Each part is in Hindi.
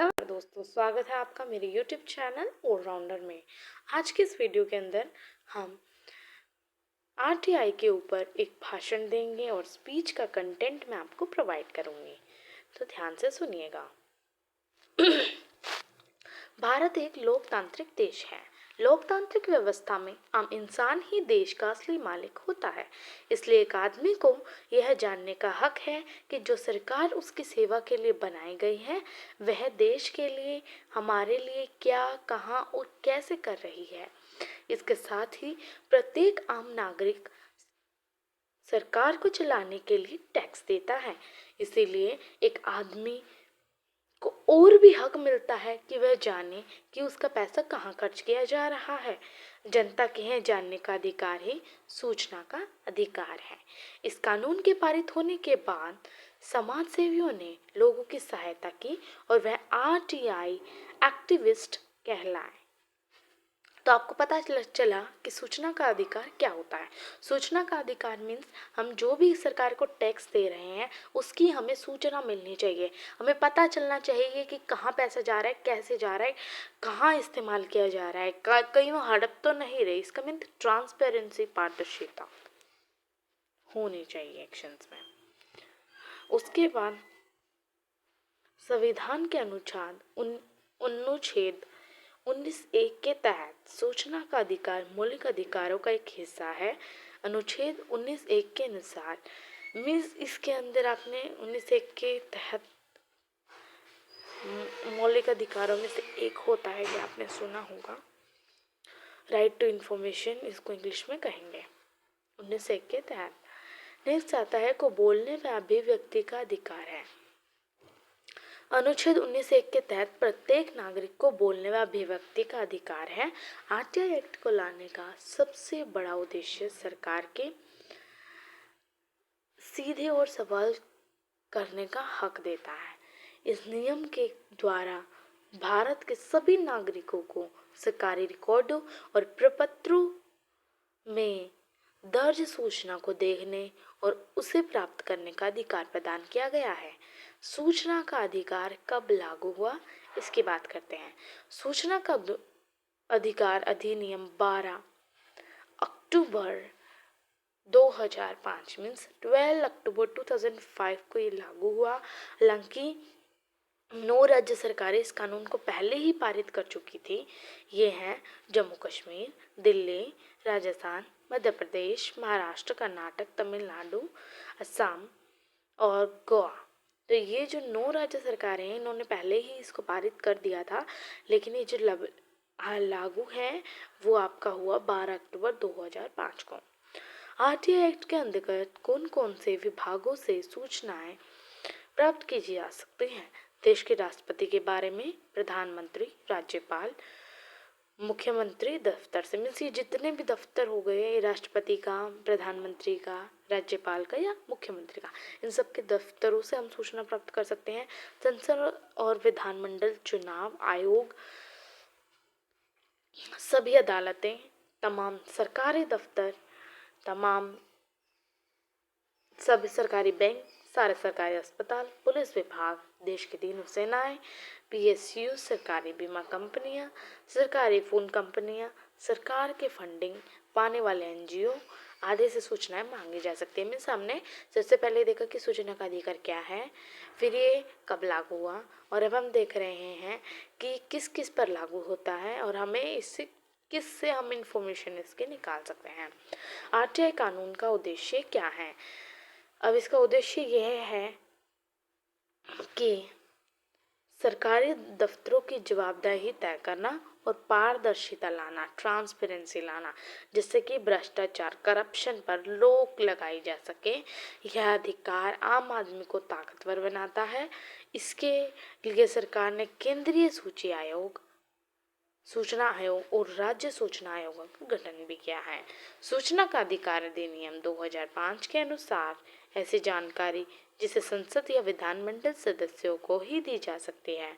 नमस्कार दोस्तों, स्वागत है आपका मेरे YouTube चैनल ऑलराउंडर में। आज के इस वीडियो के अंदर हम RTI के ऊपर एक भाषण देंगे और स्पीच का कंटेंट मैं आपको प्रोवाइड करूंगी, तो ध्यान से सुनिएगा। भारत एक लोकतांत्रिक देश है। लोकतांत्रिक व्यवस्था में आम इंसान ही देश का असली मालिक होता है। इसलिए एक आदमी को यह जानने का हक है कि जो सरकार उसकी सेवा के लिए बनाई गई है वह देश के लिए, हमारे लिए क्या, कहाँ और कैसे कर रही है। इसके साथ ही प्रत्येक आम नागरिक सरकार को चलाने के लिए टैक्स देता है। इसीलिए एक आदमी को और भी हक मिलता है कि वह जाने कि उसका पैसा कहाँ खर्च किया जा रहा है। जनता के यह जानने का अधिकार ही सूचना का अधिकार है। इस कानून के पारित होने के बाद समाज सेवियों ने लोगों की सहायता की और वह RTI एक्टिविस्ट कहलाए। तो आपको पता चला कि सूचना का अधिकार क्या होता है। सूचना का अधिकार मीन्स हम जो भी सरकार को टैक्स दे रहे हैं उसकी हमें सूचना मिलनी चाहिए। हमें पता चलना चाहिए कि कहाँ पैसा जा रहा है, कैसे जा रहा है, कहाँ इस्तेमाल किया जा रहा है, कहीं वो हड़प तो नहीं रही। इसका मीन ट्रांसपेरेंसी, पारदर्शिता होनी चाहिए एक्शंस में। उसके बाद संविधान के अनुच्छेद अनुच्छेद 19(1) के तहत सूचना का अधिकार मौलिक अधिकारों का एक हिस्सा है। अनुच्छेद 19(1) के अनुसार मीन्स इसके अंदर आपने 19(1) के तहत मौलिक अधिकारों में से एक होता है, ये आपने सुना होगा, राइट टू इंफॉर्मेशन, इसको इंग्लिश में कहेंगे। 19(1) के तहत नेक्स्ट आता है को बोलने व अभिव्यक्ति का अधिकार है। अनुच्छेद 19(1) के तहत प्रत्येक नागरिक को बोलने व अभिव्यक्ति का अधिकार है। RTI एक्ट को लाने का सबसे बड़ा उद्देश्य सरकार के सीधे और सवाल करने का हक देता है। इस नियम के द्वारा भारत के सभी नागरिकों को सरकारी रिकॉर्डों और प्रपत्रों में दर्ज सूचना को देखने और उसे प्राप्त करने का अधिकार प्रदान किया गया है। सूचना का अधिकार कब लागू हुआ, इसकी बात करते हैं। सूचना का अधिकार अधिनियम 12 अक्टूबर 2005 मीन्स 12 अक्टूबर 2005 को ये लागू हुआ। हालांकि 9 राज्य सरकारें इस कानून को पहले ही पारित कर चुकी थी। ये हैं जम्मू कश्मीर, दिल्ली, राजस्थान, मध्य प्रदेश, महाराष्ट्र, कर्नाटक, तमिलनाडु, असम और गोवा। तो ये जो 9 राज्य सरकारें हैं इन्होंने पहले ही इसको पारित कर दिया था, लेकिन ये जो लागू है वो आपका हुआ 12 अक्टूबर 2005 को। RTI एक्ट के अंतर्गत कौन कौन से विभागों से सूचनाएं प्राप्त की जा सकती हैं। देश के राष्ट्रपति के बारे में प्रधानमंत्री, राज्यपाल, मुख्यमंत्री दफ्तर से, मीन्स ये जितने भी दफ्तर हो गए, राष्ट्रपति का, प्रधानमंत्री का, राज्यपाल का या मुख्यमंत्री का, इन सब के दफ्तरों से हम सूचना प्राप्त कर सकते हैं। संसद और विधानमंडल, चुनाव आयोग, सभी अदालतें, तमाम सरकारी दफ्तर, तमाम सभी सरकारी बैंक, सारे सरकारी अस्पताल, पुलिस विभाग, देश की तीनों सेनाएं, PSU, सरकारी बीमा कंपनियां, सरकारी फोन कंपनियां, सरकार के फंडिंग पाने वाले NGO आदि से सूचनाएं मांगी जा सकती है। मीन्स हमने सबसे पहले देखा कि सूचना का अधिकार क्या है, फिर ये कब लागू हुआ, और अब हम देख रहे हैं कि किस किस पर लागू होता है और हमें इससे किससे हम इंफॉर्मेशन इसके निकाल सकते हैं। RTI कानून का उद्देश्य क्या है। अब इसका उद्देश्य यह है कि सरकारी दफ्तरों की जवाबदेही तय करना और पारदर्शिता लाना, ट्रांसपेरेंसी लाना, जिससे कि भ्रष्टाचार, करप्शन पर रोक लगाई जा सके। यह अधिकार आम आदमी को ताकतवर बनाता है। इसके लिए सरकार ने केंद्रीय सूची आयोग, सूचना आयोग और राज्य सूचना आयोगों का गठन भी किया है। सूचना का अधिकार अधिनियम 2005 के अनुसार ऐसी जानकारी जिसे संसद या विधानमंडल सदस्यों को ही दी जा सकती है,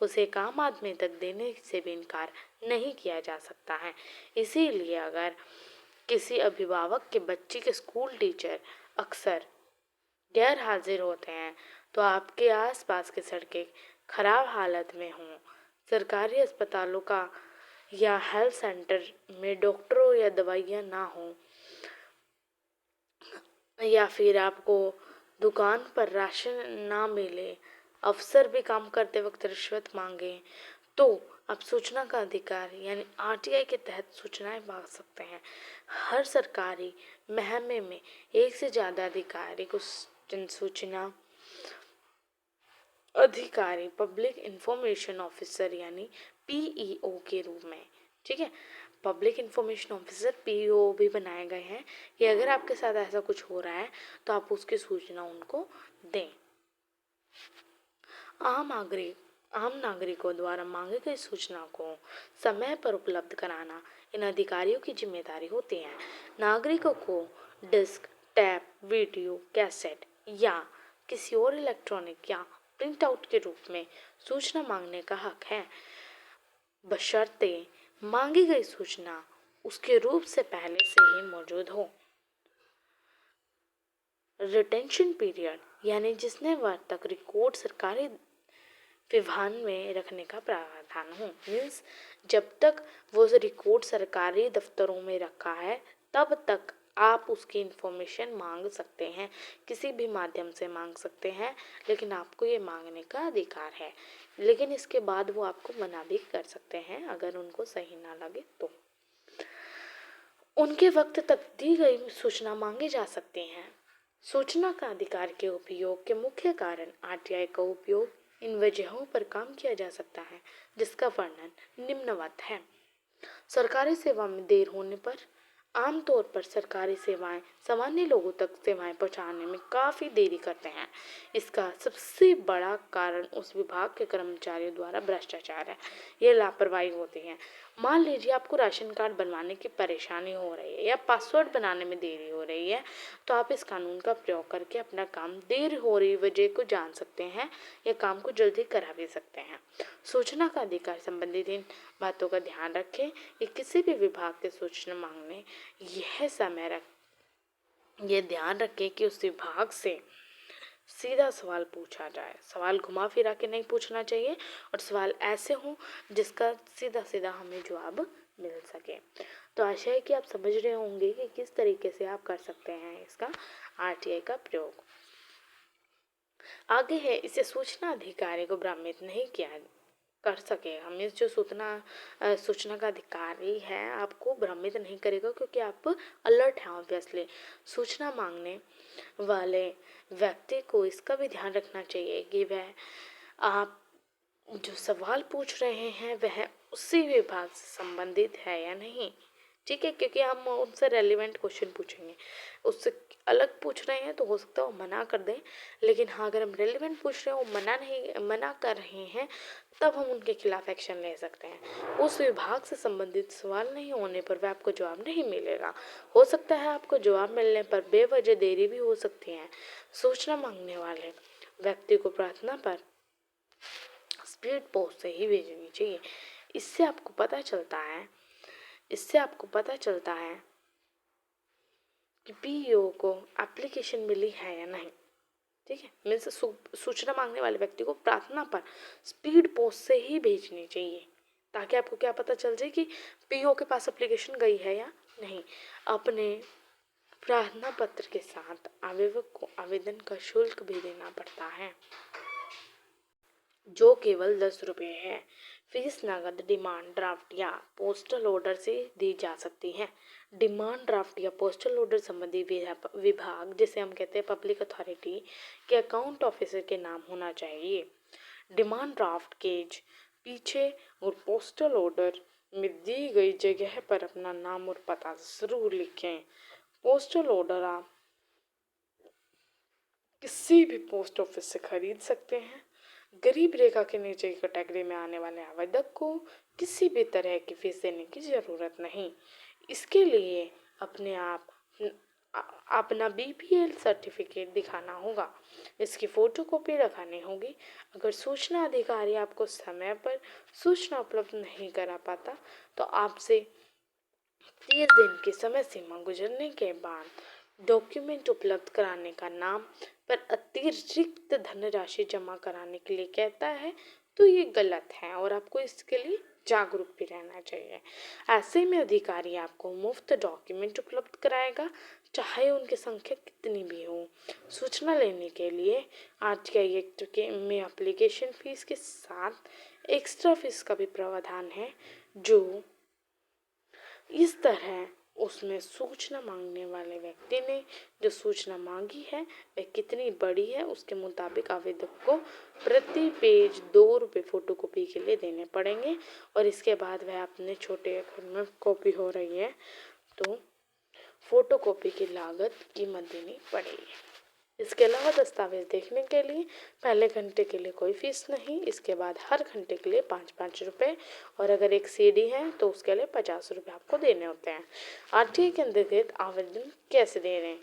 उसे एक आम आदमी तक देने से भी इनकार नहीं किया जा सकता है। इसीलिए अगर किसी अभिभावक के बच्चे के स्कूल टीचर अक्सर गैर हाजिर होते हैं तो आपके आसपास की सड़कें खराब हालत में हों, सरकारी अस्पतालों का या हेल्थ सेंटर में डॉक्टरों या दवाइयाँ ना हो, या फिर आपको दुकान पर राशन ना मिले, अफसर भी काम करते वक्त रिश्वत मांगे, तो आप सूचना का अधिकार यानी आरटीआई के तहत सूचनाएं मांग सकते हैं। हर सरकारी महकमे में एक से ज़्यादा अधिकारी को सूचना अधिकारी पब्लिक इंफॉर्मेशन ऑफिसर यानी पीईओ के रूप में, ठीक है, पब्लिक इंफॉर्मेशन ऑफिसर पीईओ भी बनाए गए हैं कि अगर आपके साथ ऐसा कुछ हो रहा है तो आप उसकी सूचना उनको दें। आम नागरिकों द्वारा मांगी गई सूचना को समय पर उपलब्ध कराना इन अधिकारियों की जिम्मेदारी होती है। नागरिकों को डिस्क, टैप, वीडियो, कैसेट या किसी और इलेक्ट्रॉनिक या प्रिंट आउट के रूप में सूचना मांगने का हक है, बशर्ते मांगी गई सूचना उसके रूप से पहले से ही मौजूद हो। रिटेंशन पीरियड यानी जिसने वर्ष तक रिकॉर्ड सरकारी विभाग में रखने का प्रावधान हो, मीन्स जब तक वो रिकॉर्ड सरकारी दफ्तरों में रखा है तब तक आप उसकी इंफॉर्मेशन मांग सकते हैं, किसी भी माध्यम से मांग सकते हैं, लेकिन आपको ये मांगने का अधिकार है। लेकिन इसके बाद वो आपको मना भी कर सकते हैं अगर उनको सही ना लगे तो। उनके वक्त तक दी गई सूचना मांगी जा सकती हैं। सूचना का अधिकार के उपयोग के मुख्य कारण आरटीआई का उपयोग इन वजहों पर काम किया जा सकता है, जिसका वर्णन निम्नवत है। सरकारी सेवा में देर होने पर आमतौर पर सरकारी सेवाएं सामान्य लोगों तक सेवाएं पहुंचाने में काफ़ी देरी करते हैं। इसका सबसे बड़ा कारण उस विभाग के कर्मचारियों द्वारा भ्रष्टाचार है, ये लापरवाही होती है। मान लीजिए आपको राशन कार्ड बनवाने की परेशानी हो रही है या पासवर्ड बनाने में देरी हो रही है, तो आप इस कानून का प्रयोग करके अपना काम देर हो रही वजह को जान सकते हैं या काम को जल्दी करा भी सकते हैं। सूचना का अधिकार संबंधित इन बातों का ध्यान रखें कि किसी भी विभाग के सूचना मांगने ये ध्यान रखें कि उस विभाग से सीधा सवाल पूछा जाए, सवाल घुमा फिरा के नहीं पूछना चाहिए और सवाल ऐसे हों जिसका सीधा सीधा हमें जवाब मिल सके। तो आशा है कि आप समझ रहे होंगे कि किस तरीके से आप कर सकते हैं इसका आरटीआई का प्रयोग। आगे है, इसे सूचना अधिकारी को भ्रमित नहीं किया कर सके। हमें जो सूचना का अधिकारी है आपको भ्रमित नहीं करेगा, क्योंकि आप अलर्ट हैं। ऑब्वियसली सूचना मांगने वाले व्यक्ति को इसका भी ध्यान रखना चाहिए कि वह आप जो सवाल पूछ रहे हैं वह उसी विभाग से संबंधित है या नहीं, ठीक है, क्योंकि हम उनसे रेलिवेंट क्वेश्चन पूछेंगे। उससे अलग पूछ रहे हैं तो हो सकता है वो मना कर दें, लेकिन हाँ अगर हम रेलिवेंट पूछ रहे हैं वो मना कर रहे हैं तब हम उनके खिलाफ एक्शन ले सकते हैं। उस विभाग से संबंधित सवाल नहीं होने पर वह आपको जवाब नहीं मिलेगा। हो सकता है आपको जवाब मिलने पर बेवजह देरी भी हो सकती है। सूचना मांगने वाले व्यक्ति को प्रार्थना पर स्पीड पोस्ट से ही भेजनी चाहिए। इससे आपको पता चलता है कि पीईओ को एप्लीकेशन मिली है या नहीं, ठीक है। मीन्स सूचना मांगने वाले व्यक्ति को प्रार्थना पर स्पीड पोस्ट से ही भेजनी चाहिए, ताकि आपको क्या पता चल जाए कि पीईओ के पास एप्लीकेशन गई है या नहीं। अपने प्रार्थना पत्र के साथ आवेदक को आवेदन का शुल्क भी देना पड़ता है, जो केवल 10 रुपये है। फीस नगद, डिमांड ड्राफ्ट या पोस्टल ऑर्डर से दी जा सकती है। डिमांड ड्राफ्ट या पोस्टल ऑर्डर संबंधी विभाग, जिसे हम कहते हैं पब्लिक अथॉरिटी, के अकाउंट ऑफिसर के नाम होना चाहिए। डिमांड ड्राफ्ट केज पीछे और पोस्टल ऑर्डर में दी गई जगह पर अपना नाम और पता जरूर लिखें। पोस्टल ऑर्डर आप किसी भी पोस्ट ऑफिस से खरीद सकते हैं। गरीब रेखा के नीचे की कैटेगरी में आने वाले आवेदक को किसी भी तरह की फीस देने की ज़रूरत नहीं। इसके लिए अपना बीपीएल सर्टिफिकेट दिखाना होगा, इसकी फ़ोटोकॉपी रखानी होगी। अगर सूचना अधिकारी आपको समय पर सूचना उपलब्ध नहीं करा पाता तो आपसे 30 दिन की समय सीमा गुजरने के बाद डॉक्यूमेंट उपलब्ध कराने का नाम पर अतिरिक्त धनराशि जमा कराने के लिए कहता है, तो ये गलत है और आपको इसके लिए जागरूक भी रहना चाहिए। ऐसे में अधिकारी आपको मुफ्त डॉक्यूमेंट उपलब्ध कराएगा, चाहे उनकी संख्या कितनी भी हो। सूचना लेने के लिए आरटीआई एक्ट के में एप्लीकेशन फीस के साथ एक्स्ट्रा फीस का भी प्रावधान है, जो इस तरह उसमें सूचना मांगने वाले व्यक्ति ने जो सूचना मांगी है वह कितनी बड़ी है उसके मुताबिक आवेदक को प्रति पेज 2 रुपये फोटोकॉपी के लिए देने पड़ेंगे और इसके बाद वह अपने छोटे अक्षर में कॉपी हो रही है तो फोटोकॉपी की लागत कीमत देनी पड़ेगी। इसके अलावा दस्तावेज देखने के लिए पहले घंटे के लिए कोई फीस नहीं, इसके बाद हर घंटे के लिए 5-5 रुपये और अगर एक सीडी है तो उसके लिए 50 रुपये आपको देने होते हैं। आरटीआई के अंतर्गत आवेदन कैसे दे रहे हैं?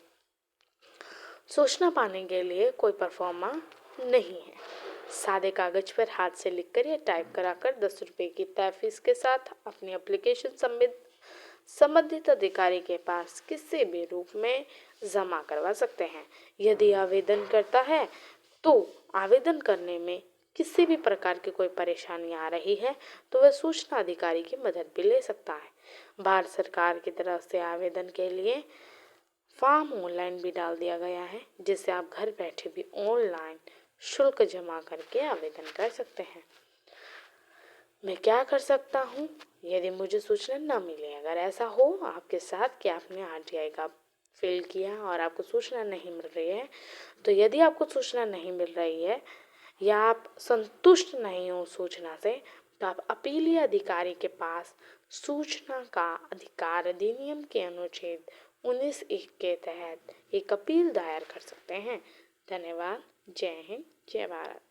सूचना पाने के लिए कोई परफॉर्मा नहीं है। सादे कागज पर हाथ से लिखकर या टाइप कराकर 10 रुपये की तय फीस के साथ अपनी एप्लीकेशन संबंधित अधिकारी के पास किसी भी रूप में जमा करवा सकते हैं। यदि आवेदन करता है तो आवेदन करने में किसी भी प्रकार की कोई परेशानी आ रही है तो वह सूचना अधिकारी की मदद भी ले सकता है। भारत सरकार की तरफ से आवेदन के लिए फॉर्म ऑनलाइन भी डाल दिया गया है, जिससे आप घर बैठे भी ऑनलाइन शुल्क जमा करके आवेदन कर सकते हैं। मैं क्या कर सकता हूँ यदि मुझे सूचना न मिले? अगर ऐसा हो आपके साथ कि आपने आरटीआई का फेल किया और आपको सूचना नहीं मिल रही है, तो यदि आपको सूचना नहीं मिल रही है या आप संतुष्ट नहीं हो सूचना से, तो आप अपीलीय अधिकारी के पास सूचना का अधिकार अधिनियम के अनुच्छेद 19(1) के तहत एक अपील दायर कर सकते हैं। धन्यवाद। जय हिंद, जय भारत।